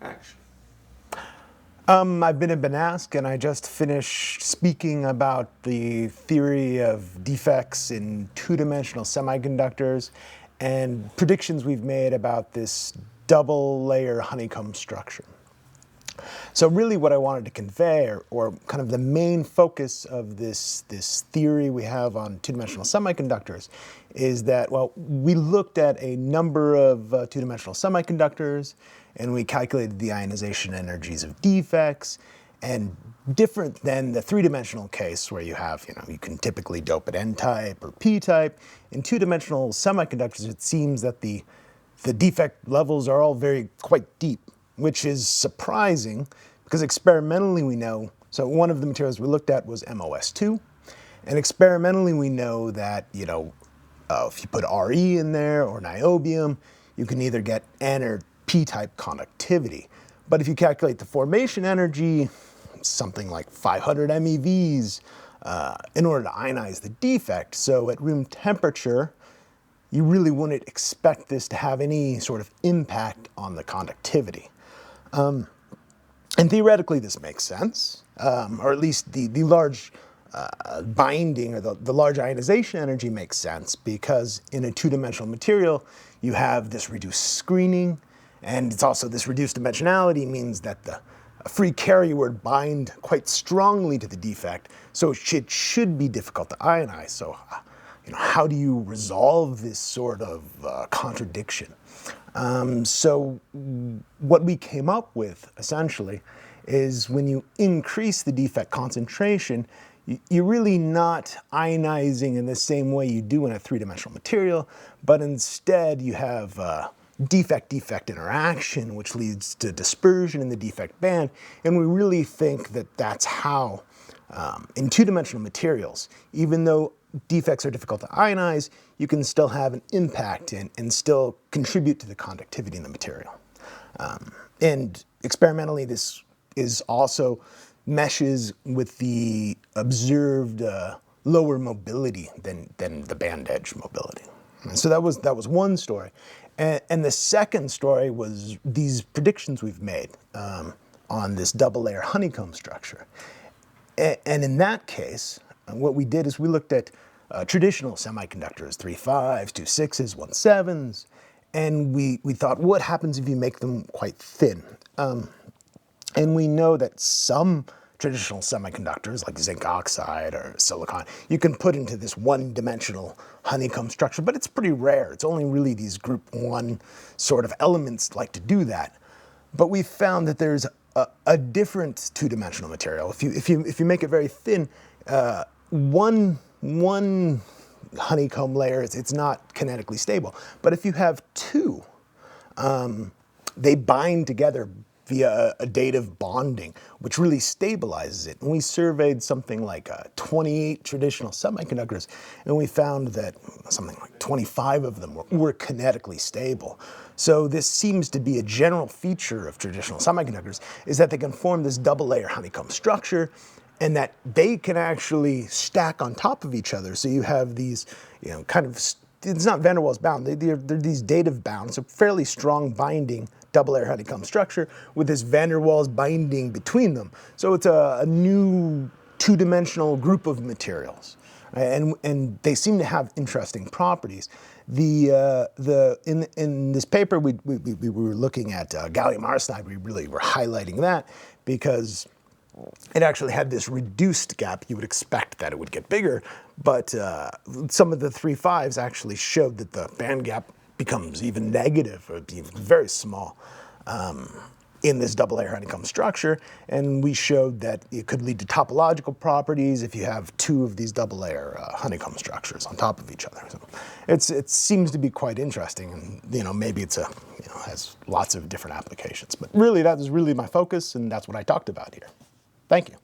Action. I've been at Benask, and I just finished speaking about the theory of defects in two-dimensional semiconductors and predictions we've made about this double-layer honeycomb structure. So really what I wanted to convey, or kind of the main focus of this theory we have on two-dimensional semiconductors, is that, well, we looked at a number of two-dimensional semiconductors, and we calculated the ionization energies of defects, and different than the three-dimensional case where you have, you can typically dope at N-type or P-type. In two-dimensional semiconductors, it seems that the defect levels are all quite deep, which is surprising because experimentally we know, so one of the materials we looked at was MOS2, and experimentally we know that, if you put Re in there or niobium, you can either get N or P-type conductivity. But if you calculate the formation energy, something like 500 MeVs in order to ionize the defect. So at room temperature, you really wouldn't expect this to have any sort of impact on the conductivity. And theoretically this makes sense, or at least the large binding or the large ionization energy makes sense, because in a two-dimensional material you have this reduced screening, and it's also this reduced dimensionality means that the free carrier would bind quite strongly to the defect, so it should be difficult to ionize. So how do you resolve this sort of contradiction? So what we came up with essentially is when you increase the defect concentration, you're really not ionizing in the same way you do in a three-dimensional material, but instead you have defect-defect interaction, which leads to dispersion in the defect band. And we really think that that's how, in two-dimensional materials, even though defects are difficult to ionize, you can still have an impact and still contribute to the conductivity in the material. And experimentally, this is also meshes with the observed lower mobility than the band edge mobility. And so that was one story. And the second story was these predictions we've made on this double-layer honeycomb structure. And in that case, what we did is we looked at traditional semiconductors, 3.5s, 2.6s, 1.7s, and we thought, what happens if you make them quite thin? And we know that some traditional semiconductors, like zinc oxide or silicon, you can put into this one-dimensional honeycomb structure, but it's pretty rare. It's only really these group 1 sort of elements like to do that. But we found that there's a different two-dimensional material. If you make it very thin, one honeycomb layer, it's not kinetically stable. But if you have two, they bind together via a dative bonding, which really stabilizes it. And we surveyed something like 28 traditional semiconductors, and we found that something like 25 of them were kinetically stable. So this seems to be a general feature of traditional semiconductors, is that they can form this double-layer honeycomb structure, and that they can actually stack on top of each other. So you have these, kind of, it's not van der Waals bound, they're these dative bound, so fairly strong binding double-layer honeycomb structure with this van der Waals binding between them. So it's a new two-dimensional group of materials, right? And they seem to have interesting properties. In this paper we were looking at gallium arsenide. We really were highlighting that because it actually had this reduced gap. You would expect that it would get bigger, but some of the 3.5s actually showed that the band gap becomes even negative, or even very small in this double-layer honeycomb structure. And we showed that it could lead to topological properties if you have two of these double-layer honeycomb structures on top of each other. So it seems to be quite interesting, and maybe it's has lots of different applications. But really, that was really my focus, and that's what I talked about here. Thank you.